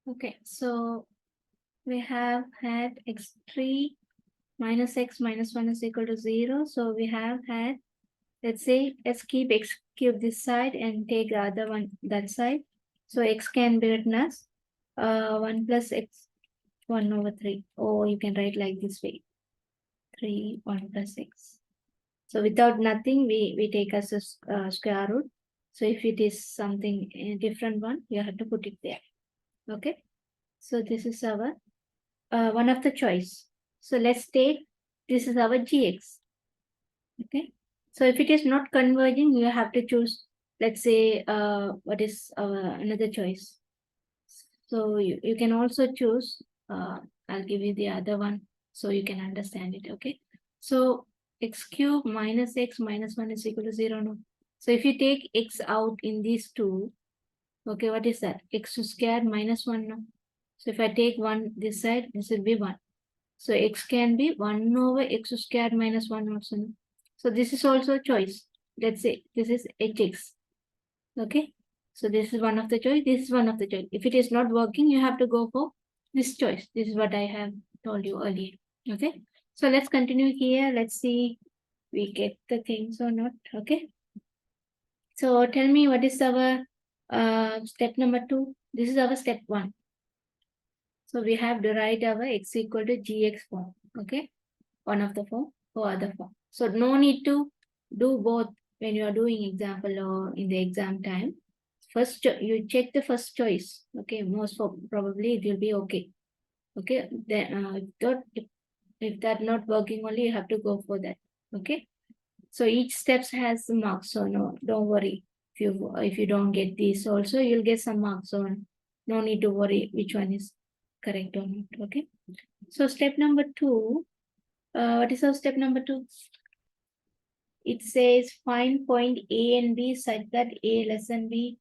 Okay, so we have had x3 minus x minus 1 is equal to 0. So we have had, let's say, let's keep x cube this side and take the other one that side. So x can be written as 1 plus x 1 over 3. Or you can write like this way, 3, 1 plus x. So without nothing, we take as a square root. So if it is something a different one, you have to put it there. Okay. So this is our one of the choice. So let's take, this is our gx. Okay. So if it is not converging, you have to choose, let's say, what is our another choice. So you can also choose, I'll give you the other one so you can understand it. Okay. So x cube minus x minus 1 is equal to 0. No. So if you take x out in these two, okay, what is that? X squared minus 1. No. So if I take 1 this side, this will be 1. So x can be 1 over x squared minus 1 also. No. So this is also a choice. Let's say this is hx. Okay. So this is one of the choice. This is one of the choice. If it is not working, you have to go for this choice. This is what I have told you earlier. Okay. So let's continue here. Let's see we get the things or not. Okay. So tell me what is our step number 2. This is our step 1. So we have derived our x equal to gx form. Okay. One of the form or other form. So no need to do both when you are doing example or in the exam time. First, you check the first choice. Okay, most probably it will be okay. Okay, then if that not working only, you have to go for that. Okay, so each steps has some marks. So no, don't worry. If you don't get this, also you'll get some marks on. No need to worry which one is correct or not. Okay, so step number 2. What is our step number 2? It says find point A and B such that A less than B,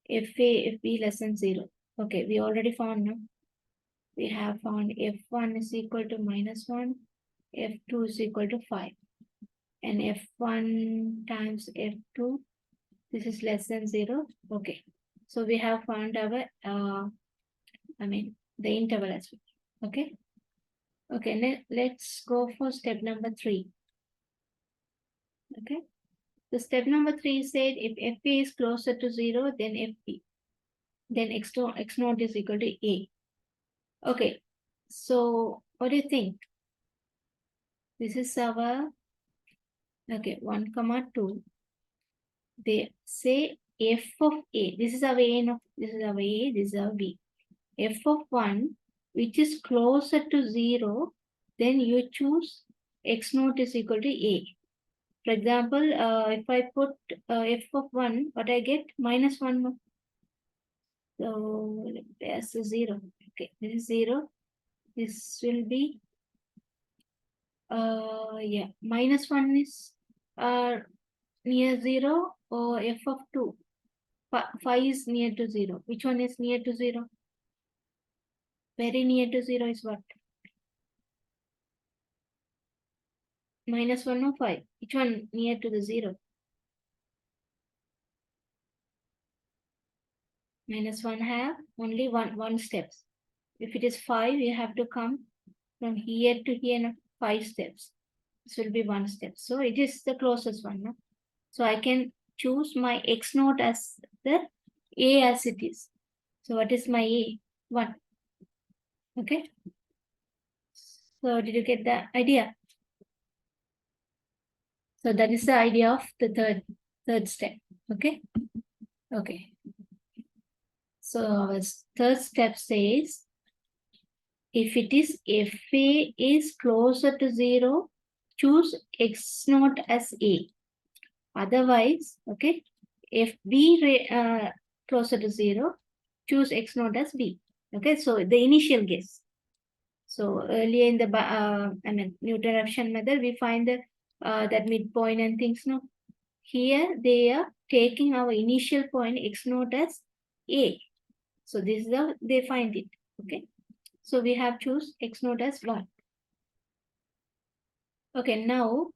if B less than 0. Okay, we already found now. We have found F1 is equal to minus 1, F2 is equal to 5. And F1 times F2, this is less than 0. Okay, so we have found our, the interval as well. Okay, okay, let's go for step number 3. Okay. So step number 3 said if FP is closer to 0, then FP. Then x naught is equal to A. Okay. So what do you think? This is our, okay, 1, 2. They say f of A. This is our A, this is our A, this is our B. F of 1, which is closer to 0, then you choose x naught is equal to A. For example, if I put f of 1, what I get? Minus 1. So there's a 0. Okay, this is 0. This will be minus 1 is near 0 or f of 2. 5 is near to 0. Which one is near to 0? Very near to 0 is what? Minus 1 or 5. Which one near to the 0? Minus 1 have only one steps. If it is 5, you have to come from here to here, 5 steps. This will be 1 step. So it is the closest one. No? So I can choose my x naught as the A as it is. So what is my A? 1. Okay. So did you get the idea? So that is the idea of the third step. Okay. Okay. So our third step says if it is FA is closer to 0, choose x naught as A. Otherwise, okay, if B closer to 0, choose x naught as B. Okay, so the initial guess. So earlier in the Newton-Raphson method, we find that midpoint and things. No, here they are taking our initial point x naught as A. So this is how they find it. Okay, so we have choose x naught as 1. Okay, now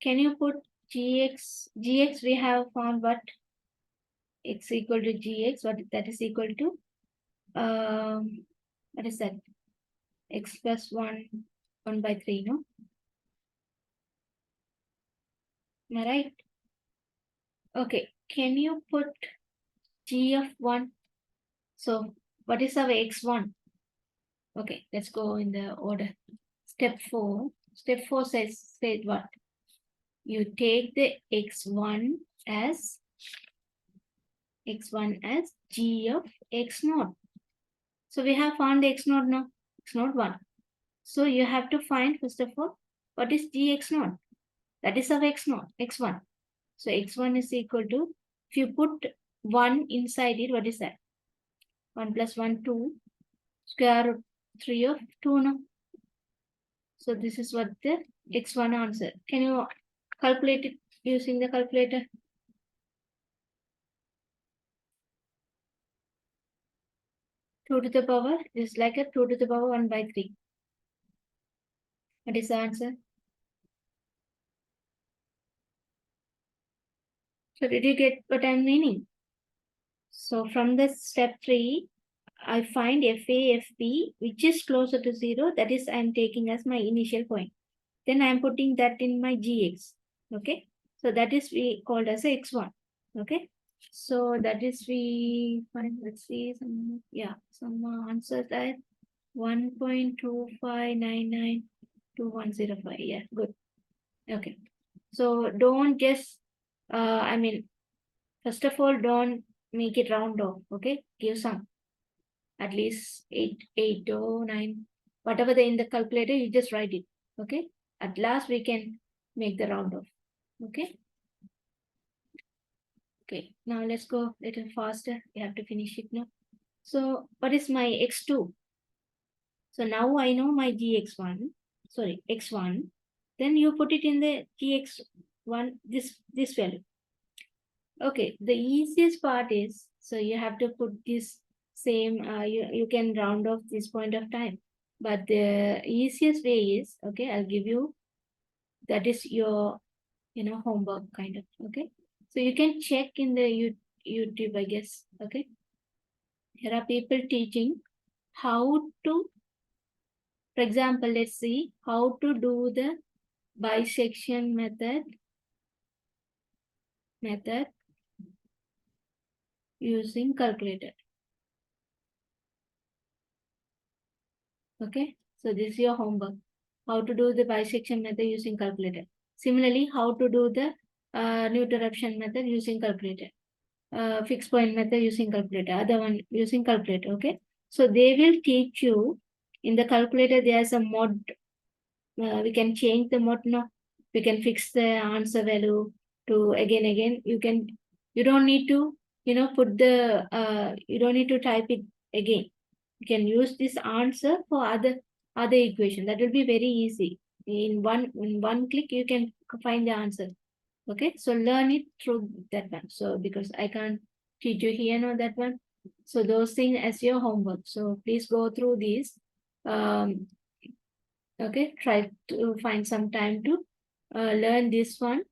can you put gx? Gx we have found what? X equal to gx. What that is equal to? what is that? X plus 1 by 3, no? Am I right? Okay, can you put g of 1? So what is our x1? Okay, let's go in the order. Step 4. Step 4 says what? You take the x1 as g of x0. So we have found the x0 now. x0 1. So you have to find, first of all, what is g x0? That is our x0, x1. So x1 is equal to, if you put 1 inside it, what is that? 1 plus 1, 2. Square root 3 of 2 now. So this is what the x1 answer. Can you calculate it using the calculator? Two to the power is like a 2 to the power 1 by 3. What is the answer? So did you get what I'm meaning? So from the step 3, I find FA, FB, which is closer to 0. That is I'm taking as my initial point. Then I'm putting that in my GX. Okay. So that is we called as a X1. Okay. So that is we find, let's see, some answers that 1.25992105. Yeah, good. Okay. So don't just, first of all, don't make it round off. Okay. Give some, at least 8 or 9, whatever in the calculator, you just write it. Okay. At last, we can make the round off. Okay. Okay, now let's go a little faster. We have to finish it now. So what is my x2? So now I know my gx1, sorry, x1. Then you put it in the gx1, this value. Okay, the easiest part is, so you have to put this same, you can round off this point of time. But the easiest way is, okay, I'll give you, that is your, homework kind of, okay. So you can check in the YouTube, I guess, okay. Here are people teaching how to, for example, let's see how to do the bisection method using calculator. Okay, so this is your homework. How to do the bisection method using calculator. Similarly, how to do the Newton-Raphson method using calculator. Fixed point method using calculator. Other one using calculator. Okay, so they will teach you in the calculator. There's a mod. We can change the mode now. We can fix the answer value to again. You don't need to, put the, you don't need to type it again. You can use this answer for other equation. That will be very easy. In one click, you can find the answer. Okay, so learn it through that one. So because I can't teach you here or that one. So those things as your homework. So please go through these. Okay, try to find some time to learn this one,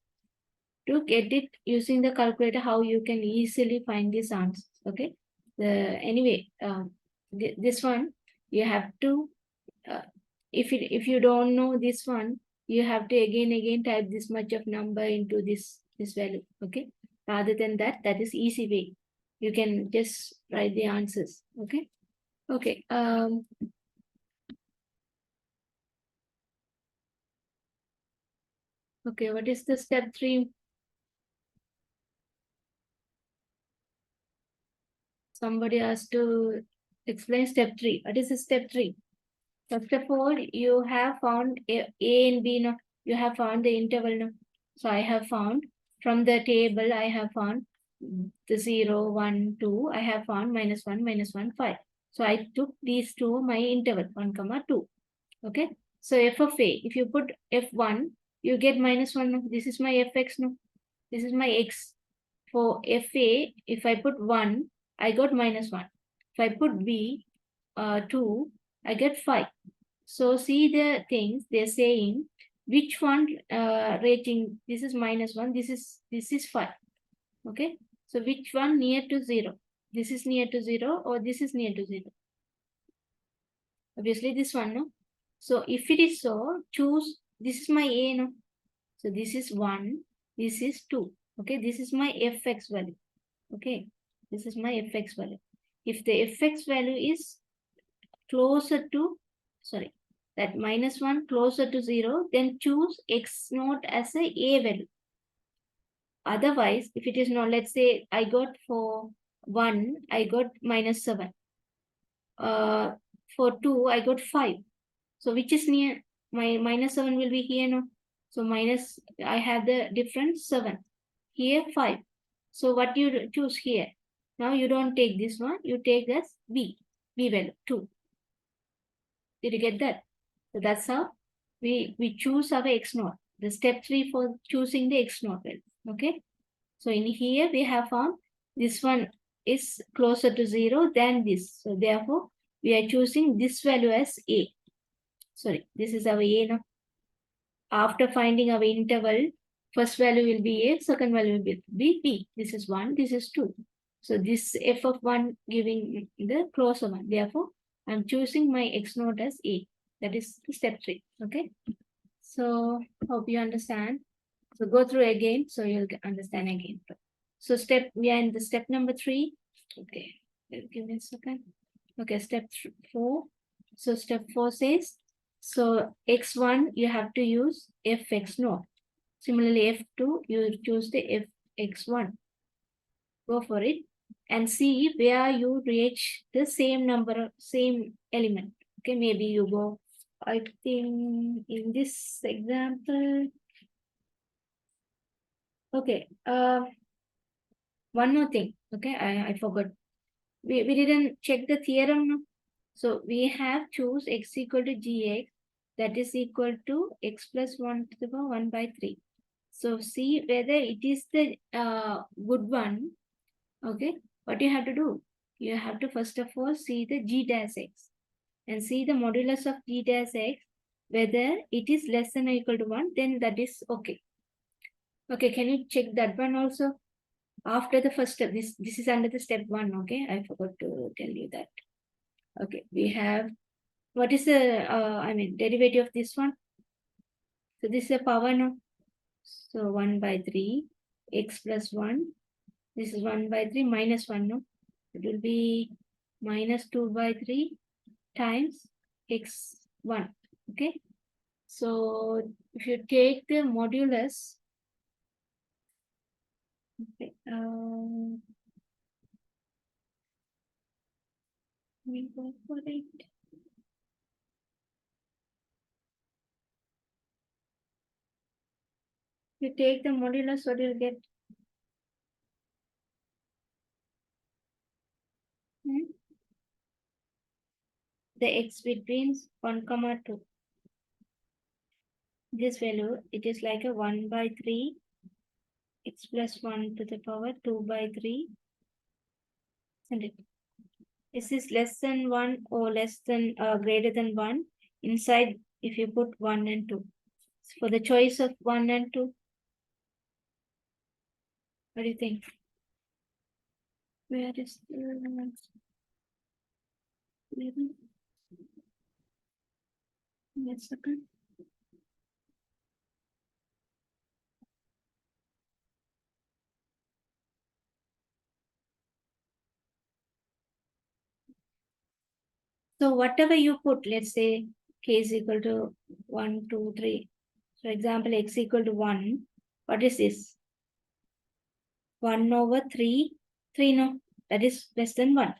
to get it using the calculator, how you can easily find these answers. Okay, anyway, this one you have to, if you don't know this one, you have to again type this much of number into this value. Okay, rather than that is easy way. You can just write the answers. Okay. Okay. Okay, what is the step 3? Somebody has to explain step 3. What is the step 3? First of all, you have found A and B. No, you have found the interval. No, so I have found from the table. I have found the 0, 1, 2. I have found -1, 5. So I took these two my interval 1, 2. Okay. So f of a, if you put f1, you get -1. No, this is my fx. No, this is my x. For FA, if I put 1, I got -1. If I put B, 2, I get 5. So see the things they're saying, which one rating, this is -1, this is 5. Okay, so which one near to 0? this is near to 0 or this is near to 0? Obviously this one, no? So if it is so, choose, this is my A, no? So this is 1, this is 2. Okay, this is my fx value. Okay, this is my fx value. If the fx value is closer to, sorry, that -1 closer to 0, then choose x naught as a value. Otherwise, if it is not, let's say I got for 1, I got -7. For 2, I got 5. So which is near? My -7 will be here, no? So minus, I have the difference 7. Here 5. So what you choose here? Now you don't take this one, you take as B value 2. Did you get that? So that's how we choose our x naught. The step 3 for choosing the x naught value. Okay. So in here we have found this one is closer to 0 than this. So therefore we are choosing this value as A. Sorry, this is our A now. After finding our interval, first value will be A, second value will be B. This is 1, this is 2. So this f of 1 giving the closer one. Therefore, I'm choosing my x naught as A. That is step 3. Okay. So hope you understand. So go through again so you'll understand again. So we are in the step number 3. Okay. Give me a second. Okay, step 4. So step 4 says, so x1 you have to use fx naught. Similarly, f2 you choose the fx1. Go for it and see where you reach the same number, same element. Okay, maybe you go, I think in this example, okay, one more thing, okay, I forgot. We didn't check the theorem, no? So we have choose x equal to gx, that is equal to x plus 1 to the power 1 by 3. So see whether it is the good one. Okay, what you have to do? You have to first of all see the g dash x and see the modulus of g dash x, whether it is less than or equal to 1, then that is okay. Okay, can you check that one also? After the first step, this is under the step 1, okay? I forgot to tell you that. Okay, we have, what is the, derivative of this one? So this is a power, no? So 1 by 3, x plus 1. This is 1 by 3 minus 1, no? It will be minus 2 by 3 times x1, okay? So if you take the modulus, okay, we go for it. You take the modulus, what you'll get? The x between 1, 2. This value, it is like a 1 by 3 x plus 1 to the power 2 by 3. Isn't it? Is this less than 1 or less than greater than 1? Inside, if you put 1 and 2. For the choice of 1 and 2, what do you think? Where is the 11? Wait a second. So whatever you put, let's say k is equal to 1, 2, 3. For example, x equal to 1. What is this? 1 over 3. 3, no, that is less than 1.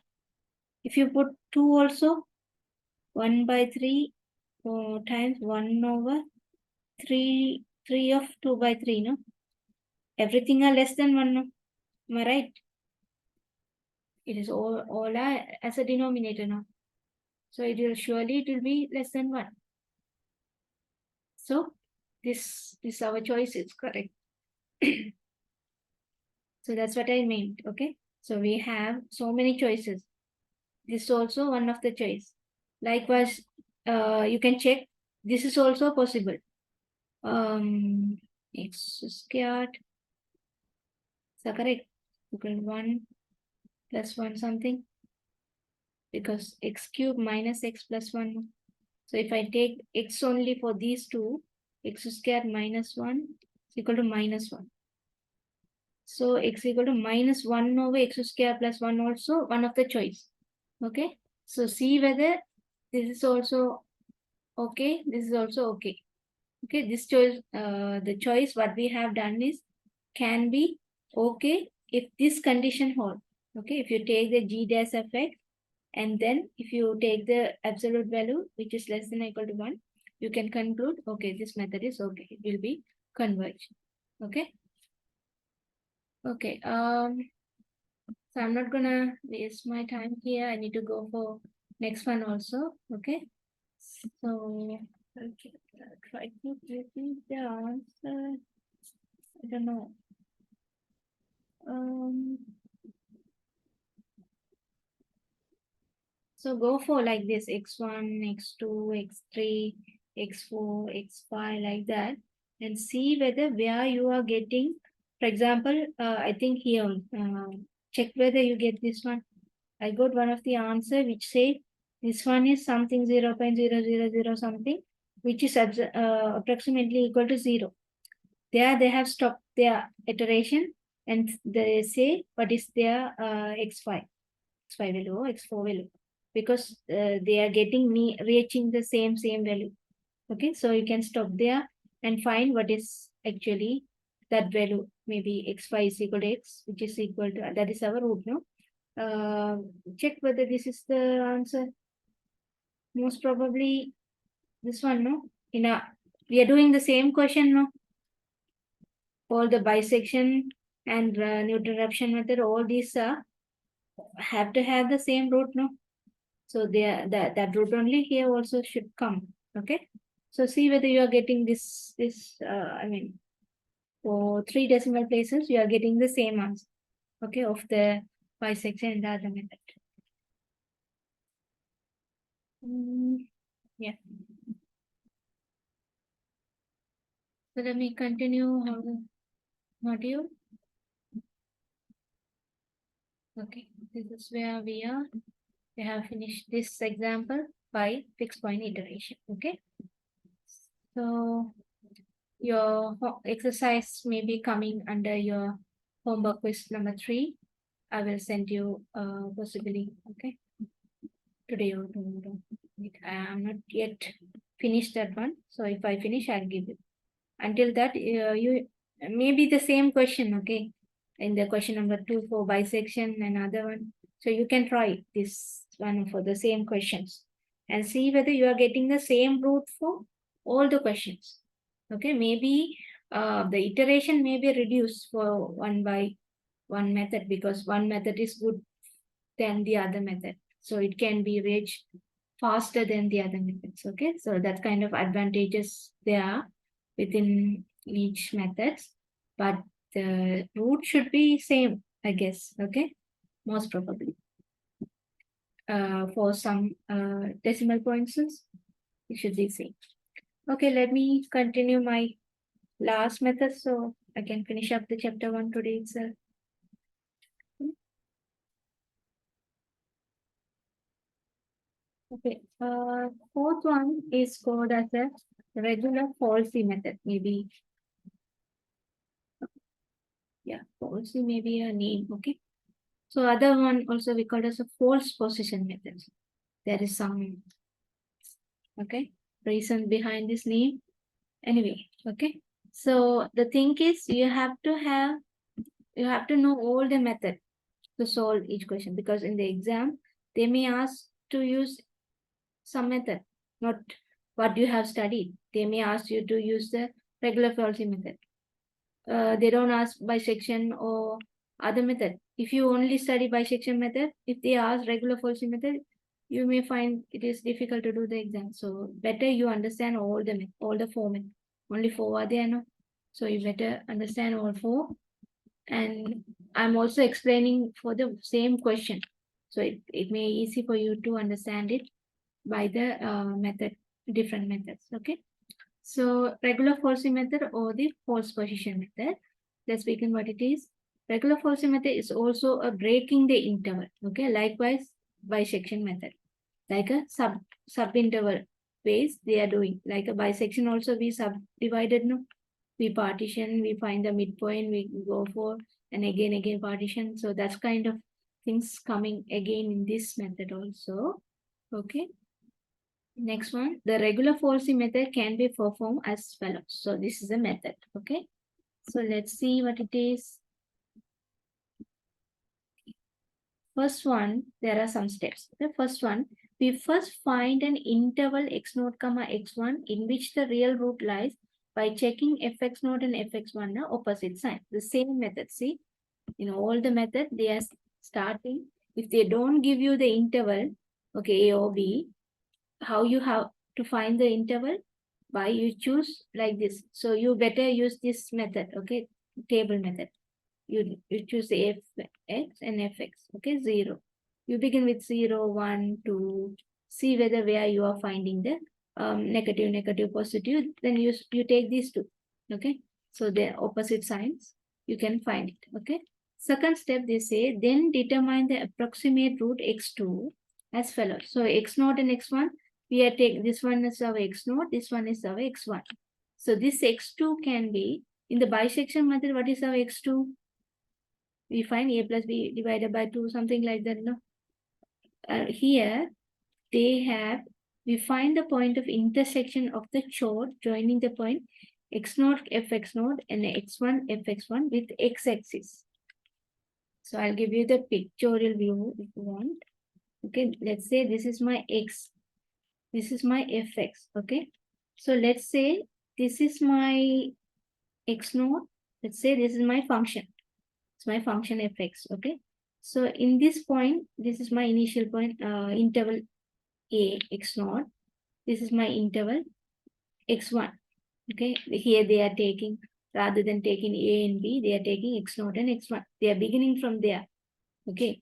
If you put 2 also, 1 by 3 times 1 over 3 of 2 by 3, no? Everything are less than 1, no? Am I right? It is all are as a denominator, no? So it will be less than 1. So this our choice is correct. So that's what I meant, okay? So we have so many choices. This is also one of the choice. Likewise, you can check. This is also possible. X squared. So correct. Equal 1 plus 1 something, because x cube minus x plus 1. So if I take x only for these two, x square minus 1 is equal to minus 1. So x equal to minus 1 over x square plus 1 also one of the choice. Okay. So see whether this is also okay, this is also okay. Okay, this choice, the choice what we have done is can be okay if this condition hold. Okay, if you take the g dash effect, and then if you take the absolute value which is less than or equal to 1, you can conclude, okay, this method is okay, it will be converged. Okay. Okay, so I'm not gonna waste my time here. I need to go for next one also. Okay. So okay, try to give me the answer. I don't know. So go for like this x1, x2, x3, x4, x5 like that, and see whether where you are getting. For example, I think here, check whether you get this one. I got one of the answer which say this one is something 0.000 something, which is approximately equal to 0. There they have stopped their iteration and they say what is their x5 value or x4 value, because they are getting me reaching the same value. Okay, so you can stop there and find what is actually that value. Maybe x5 is equal to x, which is equal to, that is our root, no? Check whether this is the answer. Most probably this one, no? We are doing the same question, no? All the bisection and Newton-Raphson method, all these have to have the same root, no? So that root only here also should come. Okay. So see whether you are getting this, I mean, for 3 decimal places, you are getting the same answer. Okay, of the bisection and the other method. Yeah. So let me continue the module. Okay, this is where we are. We have finished this example by fixed point iteration. Okay. So your exercise may be coming under your homework quiz number 3. I will send you possibly, okay, today or tomorrow. I am not yet finished that one. So if I finish, I'll give you. Until that, you maybe the same question, okay, in the question number 2 for bisection and other one. So you can try this one for the same questions and see whether you are getting the same root for all the questions. Okay, maybe the iteration may be reduced for 1 by 1 method, because one method is good than the other method. So it can be reached faster than the other methods. Okay, so that kind of advantages there are within each method, but the root should be same, I guess. Okay, most probably. For some decimal points, it should be same. Okay, let me continue my last method so I can finish up the chapter 1 today itself. Okay, fourth one is called as a regular falsy method. Maybe, yeah, falsy may be a name. Okay, so other one also we call as a false position method. There is some, okay, reason behind this name. Anyway, okay. So the thing is, you have to know all the method to solve each question, because in the exam they may ask to use some method, not what you have studied. They may ask you to use the regular falsy method. They don't ask bisection or other method. If you only study bisection method, if they ask regular falsy method, you may find it is difficult to do the exam. So better you understand all the 4 methods. Only 4 are there, no? So you better understand all 4. And I'm also explaining for the same question. So it may be easy for you to understand it by the different methods. Okay. So regular falsy method or the false position method. Let's begin what it is. Regular forcing method is also a breaking the interval. Okay, likewise bisection method, like a sub-interval ways they are doing. Like a bisection also we subdivided, no? We partition, we find the midpoint, we go for, and again partition. So that's kind of things coming again in this method also. Okay. Next one, the regular forcing method can be performed as follows. So this is a method. Okay. So let's see what it is. First one, there are some steps. The first one, we first find an interval x0, x1 in which the real root lies by checking fx0 and fx1 are opposite sign. The same method. See, in all the method, they are starting. If they don't give you the interval, okay, A or B, how you have to find the interval? By you choose like this. So you better use this method, okay, table method. You choose f x and fx, okay, 0. You begin with 0, 1, 2, see whether where you are finding the negative, positive, then you take these two, okay. So they're opposite signs, you can find it, okay. Second step, they say, then determine the approximate root x2 as follows. So x0 and x1, we are taking, this one is our x0, this one is our x1. So this x2 can be, in the bisection method, what is our x2? We find a plus b divided by 2, something like that, no? Here, they have, we find the point of intersection of the chord joining the point x0, fx0 and x1, fx1 with x-axis. So I'll give you the pictorial view if you want. Okay, let's say this is my x, this is my fx, okay? So let's say this is my x0, let's say this is my function. It's my function fx, okay? So in this point, this is my initial point, interval a, x0. This is my interval x1, okay? Here they are taking, rather than taking a and b, they are taking x0 and x1. They are beginning from there, okay?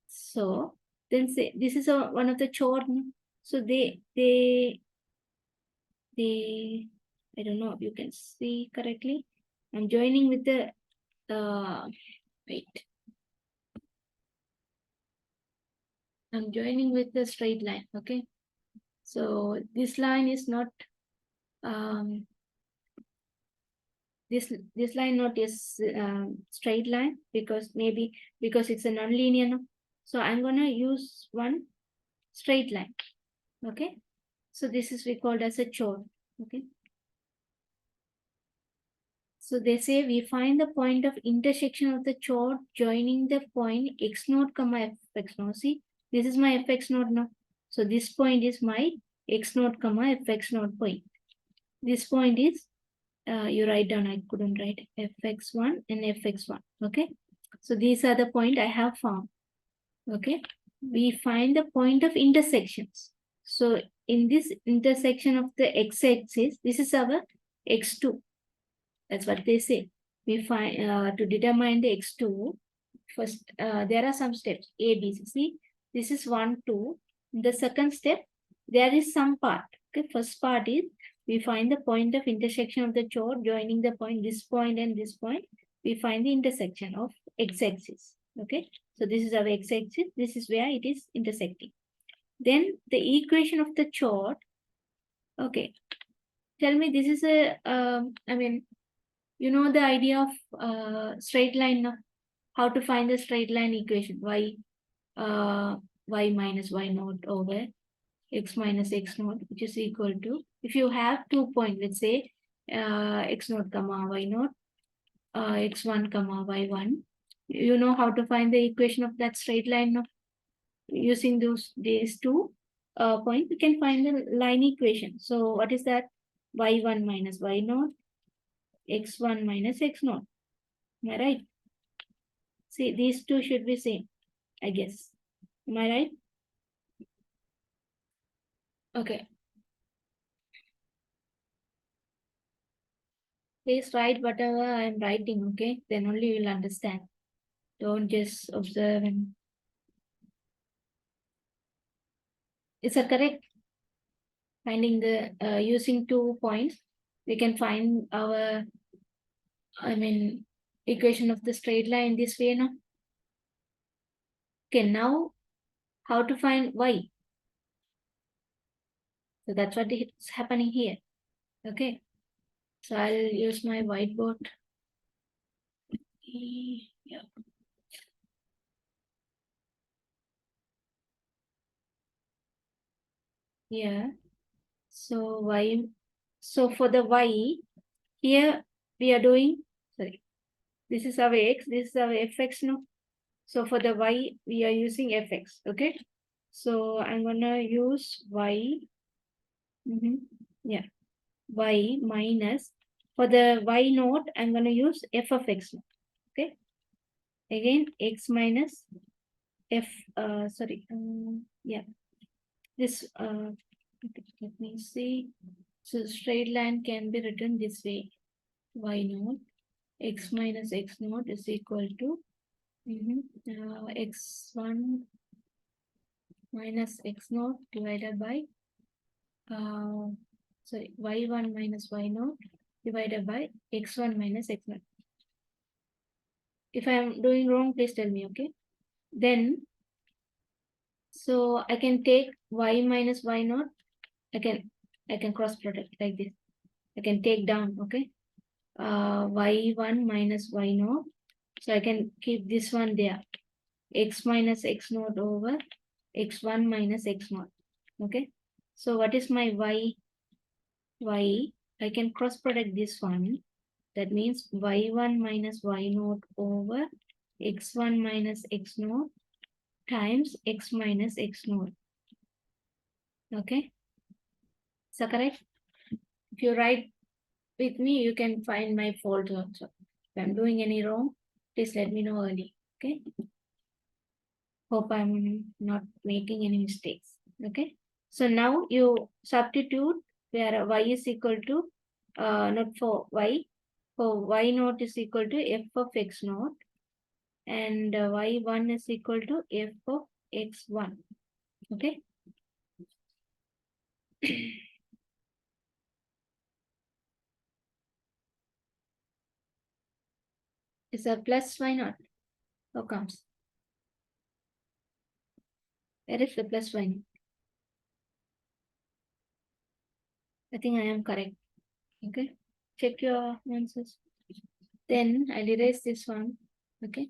So then say, this is one of the chord. So they, I don't know if you can see correctly. I'm joining with the, wait. I'm joining with the straight line, okay? So this line is not, this line not is straight line, because maybe because it's a non-linear, no? So I'm gonna use one straight line, okay? So this is we called as a chord, okay? So they say we find the point of intersection of the chord joining the point x0, fx0. See, this is my fx0 now. So this point is my x0, fx0 point. This point is, you write down, I couldn't write, fx1 and fx1, okay? So these are the point I have found, okay? We find the point of intersections. So in this intersection of the x-axis, this is our x2. That's what they say. We find, to determine the x2, first, there are some steps, A, B, C. See, this is 1, 2. In the second step, there is some part. Okay, first part is, we find the point of intersection of the chord joining the point, this point and this point. We find the intersection of x-axis. Okay, so this is our x-axis. This is where it is intersecting. Then the equation of the chord. Okay, tell me, this is a, I mean, you know the idea of straight line now? How to find the straight line equation? Y minus y naught over x minus x naught, which is equal to, if you have 2 points, let's say x naught comma y naught, x1 comma y1, you know how to find the equation of that straight line now? Using these 2 points, we can find the line equation. So what is that? Y1 minus y naught, x1 minus x naught. Am I right? See, these two should be same, I guess. Am I right? Okay. Please write whatever I'm writing, okay? Then only you'll understand. Don't just observe and... Is that correct? Finding the, using 2 points, we can find our, I mean, equation of the straight line this way now. Okay, now how to find y? So that's what is happening here. Okay, so I'll use my whiteboard. Yeah. Yeah. So y. So for the y, here we are doing. Sorry, this is our x. This is our fx now. So for the y, we are using fx. Okay. So I'm gonna use y. Yeah, y minus. For the y naught, I'm gonna use f of x. Okay. Again, x minus f. Sorry. Yeah. This. Let me see. So straight line can be written this way. Y naught x minus x naught is equal to x1 minus x naught divided by sorry, y1 minus y naught divided by x1 minus x naught. If I am doing wrong, please tell me, okay? Then, so I can take y minus y naught. I can cross product like this. I can take down, okay? Y1 minus y naught. So I can keep this one there. X minus x naught over x1 minus x naught. Okay. So what is my y? Y, I can cross product this one. That means y1 minus y naught over x1 minus x naught times x minus x naught. Okay. So correct? If you write with me, you can find my fault also. If I'm doing any wrong, please let me know early. Okay. Hope I'm not making any mistakes. Okay. So now you substitute where y is equal to, not for y, for y naught is equal to f of x naught and y1 is equal to f of x1. Okay. Is a plus y naught? How comes? Where is the plus y naught? I think I am correct. Okay. Check your answers. Then I'll erase this one. Okay.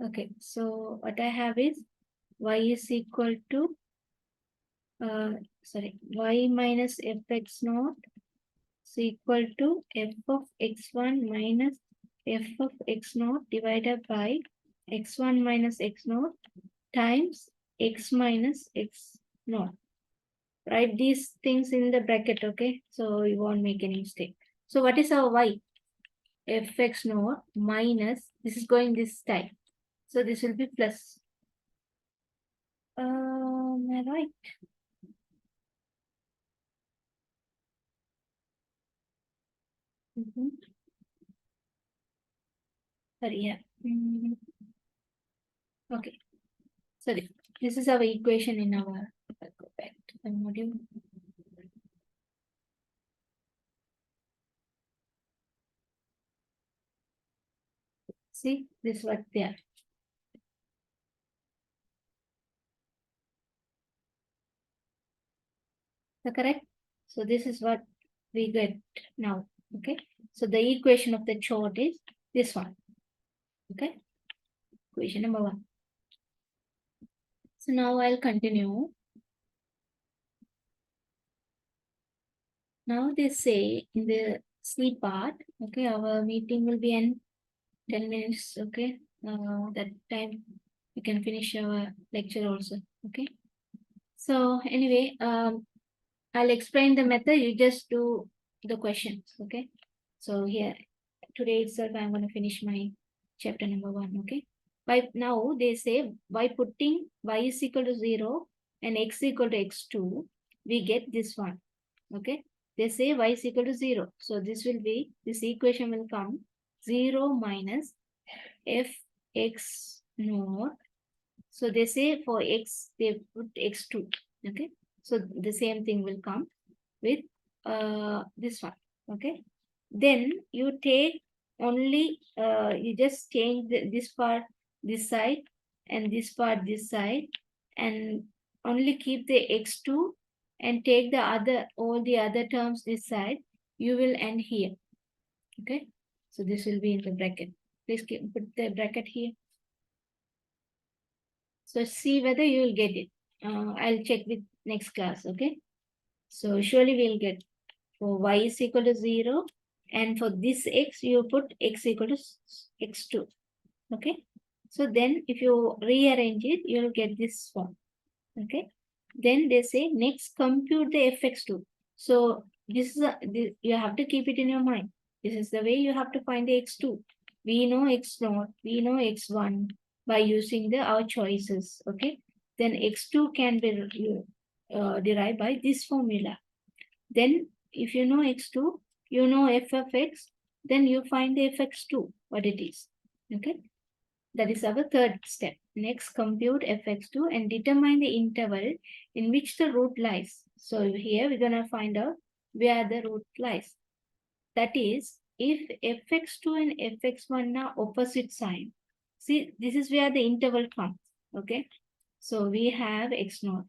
Okay. So what I have is y is equal to sorry, y minus fx naught is equal to f of x1 minus f of x naught divided by x1 minus x naught times x minus x naught. Write these things in the bracket, okay? So you won't make any mistake. So what is our y? Fx naught minus, this is going this side. So this will be plus. Am I right? Sorry, yeah. Okay. Sorry. This is our equation in our, I'll go back to the module. See, this is what they are. So correct? So this is what we get now. Okay. So the equation of the chart is this one. Okay. Equation number 1. So now I'll continue. Now they say in the C part, okay, our meeting will be in 10 minutes. Okay. That time we can finish our lecture also. Okay. So anyway, I'll explain the method. You just do the questions. Okay. So here today itself, I'm going to finish my chapter number 1. Okay. By now they say by putting y is equal to 0 and x equal to x2, we get this one. Okay. They say y is equal to 0. So this will be, this equation will come 0 minus fx naught. So they say for x, they put x2. Okay. So the same thing will come with this one. Okay. Then you take only you just change this part this side and this part this side, and only keep the x2 and take the other all the other terms this side. You will end here. Okay, so this will be in the bracket. Please put the bracket here. So see whether you will get it. I'll check with next class. Okay, so surely we'll get for y is equal to 0, and for this x you put x equal to x2. Okay, so then if you rearrange it, you'll get this form. Okay, then they say next compute the fx2. So this is you have to keep it in your mind. This is the way you have to find the x2. We know x0, we know x1 by using our choices. Okay, then x2 can be derived by this formula. Then if you know x2, you know f of x, then you find the fx2, what it is. Okay, that is our third step. Next, compute fx2 and determine the interval in which the root lies. So here we're going to find out where the root lies. That is, if fx2 and fx1 are opposite sign. See, this is where the interval comes. Okay, so we have x0,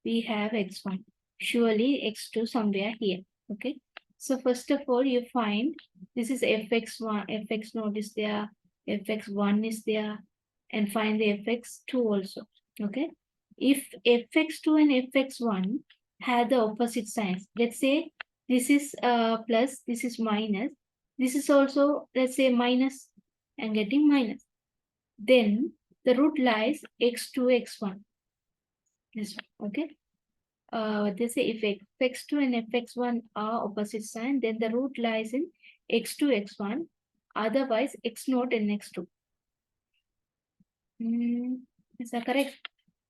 we have x1. Surely x2 somewhere here. Okay, so first of all, you find this is fx1, fx0 is there, fx1 is there, and find the fx2 also. Okay, if fx2 and fx1 have the opposite signs, let's say this is plus, this is minus, this is also, let's say, minus, and getting minus, then the root lies x2, x1. This one. Okay, they say if fx2 and fx1 are opposite sign, then the root lies in x2, x1, otherwise x0 and x2. Is that correct?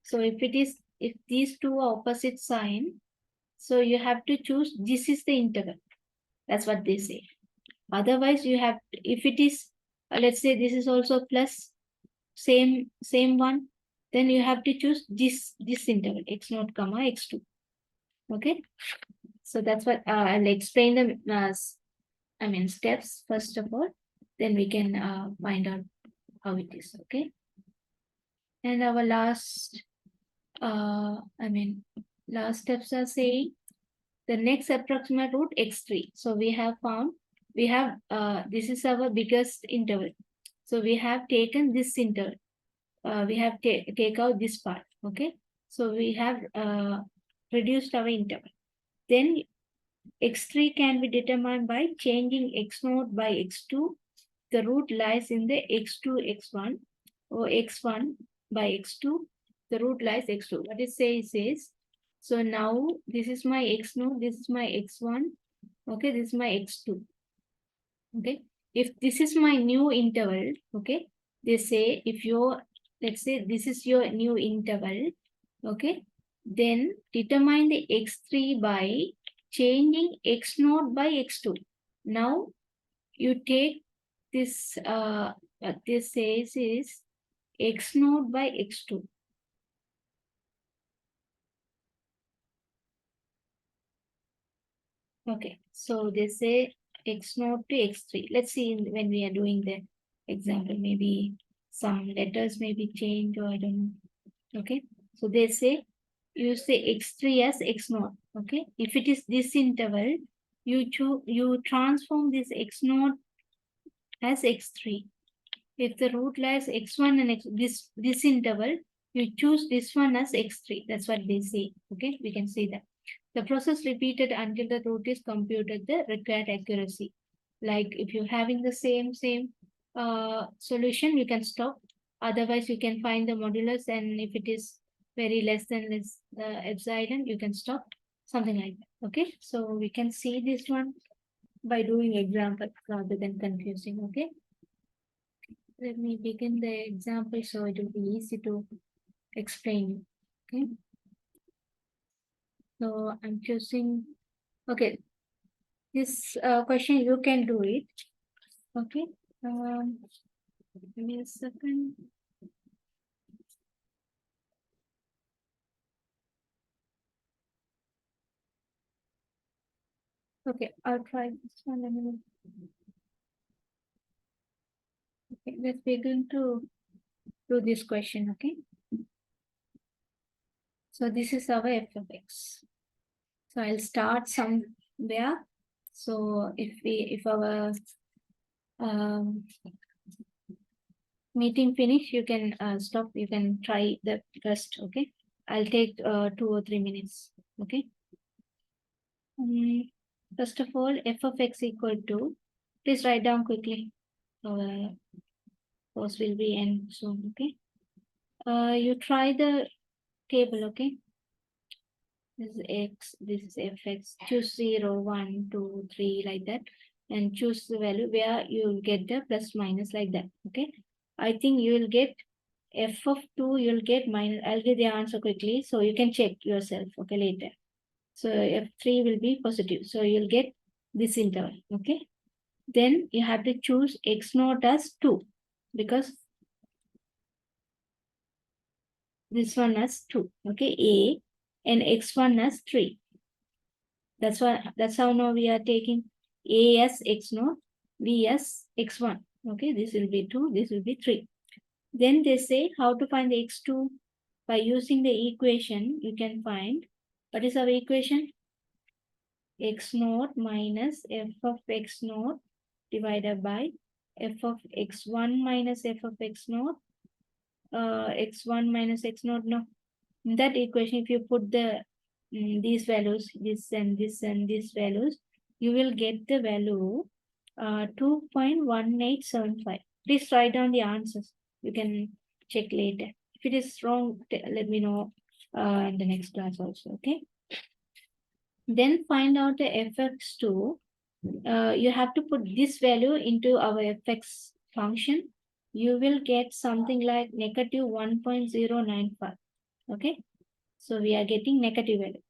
So if these two are opposite sign, so you have to choose this is the interval. That's what they say. Otherwise, you have if it is let's say this is also plus same one, then you have to choose this interval x0 comma x2. Okay, so that's what I'll explain the steps first of all, then we can find out how it is. Okay, and our last last steps are saying the next approximate root x3. So we have found this is our biggest interval. So we have taken this interval. We have take out this part. Okay, so we have reduced our interval. Then x3 can be determined by changing x0 by x2. The root lies in the x2, x1, or x1 by x2. The root lies x2. What it says is, so now this is my x0, this is my x1, okay, this is my x2. Okay, if this is my new interval, okay, they say if your, let's say this is your new interval, okay, then determine the x3 by changing x0 by x2. Now you take this, what this says is x0 by x2. Okay, so they say x0 to x3. Let's see when we are doing the example, maybe some letters may be changed or I don't know. Okay, so they say use the x3 as x0. Okay, if it is this interval, you transform this x0 as x3. If the root lies x1 and this interval, you choose this one as x3. That's what they say. Okay, we can see that. The process repeated until the root is computed the required accuracy. Like if you're having the same solution, you can stop. Otherwise, you can find the modulus, and if it is very less than this epsilon, you can stop. Something like that. Okay, so we can see this one by doing example rather than confusing. Okay, let me begin the example so it will be easy to explain. Okay, so I'm choosing. Okay, this question you can do it. Okay, give me a second. Okay, I'll try this one. Okay, let's begin to do this question, okay? So this is our f of x. So I'll start somewhere. So if our um, meeting finish, you can stop, you can try the rest, okay? I'll take 2 or 3 minutes, okay? First of all, f of x equal to, please write down quickly. Our course will be end soon, okay? You try the table, okay? This is x, this is fx. Choose 0, 1, 2, 3, like that. And choose the value where you will get the plus minus like that, okay? I think you will get f of 2, you'll get minus. I'll give the answer quickly so you can check yourself, okay, later. So f3 will be positive. So you'll get this interval, okay? Then you have to choose x naught as 2 because this one as 2, okay, a, and x1 as 3. That's how now we are taking a as x naught, b as x1. Okay, this will be 2, this will be 3. Then they say how to find the x2. By using the equation, you can find, what is our equation? X naught minus f of x naught divided by f of x1 minus f of x naught, x1 minus x naught, no. In that equation, if you put these values, this and this and these values, you will get the value 2.1875. Please write down the answers. You can check later. If it is wrong, let me know in the next class also, okay? Then find out the fx2. You have to put this value into our fx function. You will get something like negative 1.095, okay? So we are getting negative value.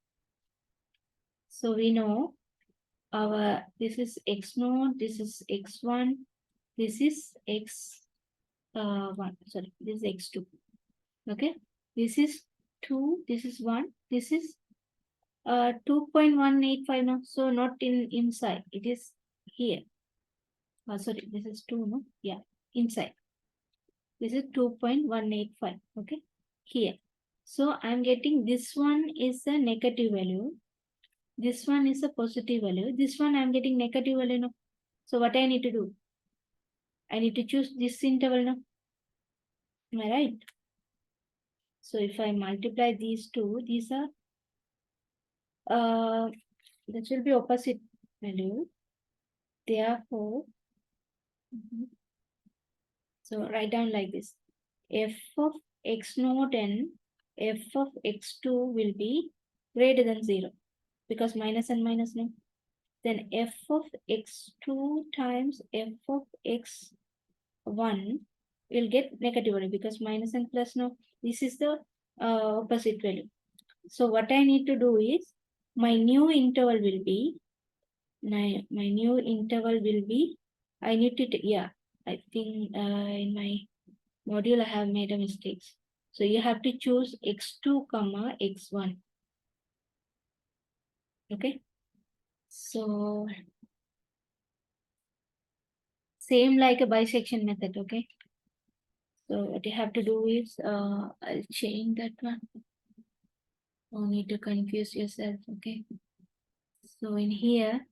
So we know this is x naught, this is x1, this is x1, sorry, this is x2. Okay, this is 2, this is 1, this is 2.185 now. So not inside, it is here. Sorry, this is 2, no? Yeah, inside. This is 2.185, okay, here. So I'm getting this one is a negative value. This one is a positive value. This one I'm getting negative value now. So what I need to do? I need to choose this interval now. Am I right? So if I multiply these two, these are this will be opposite value. Therefore, so write down like this. F of x naught and f of x2 will be greater than 0 because minus and minus no. Then f of x2 times f of x1 will get negative value because minus and plus no. This is the opposite value. So what I need to do is my new interval will be I need to, yeah, I think in my module I have made a mistake. So you have to choose x2 comma x1. Okay. So same like a bisection method. Okay. So what you have to do is I'll change that one. No need to confuse yourself. Okay. So in here,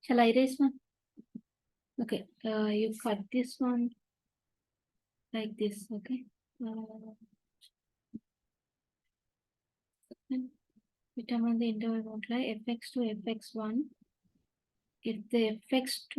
shall I erase one? Okay. You cut this one like this. Okay. Determine the interval multiply fx to fx1. If the fx2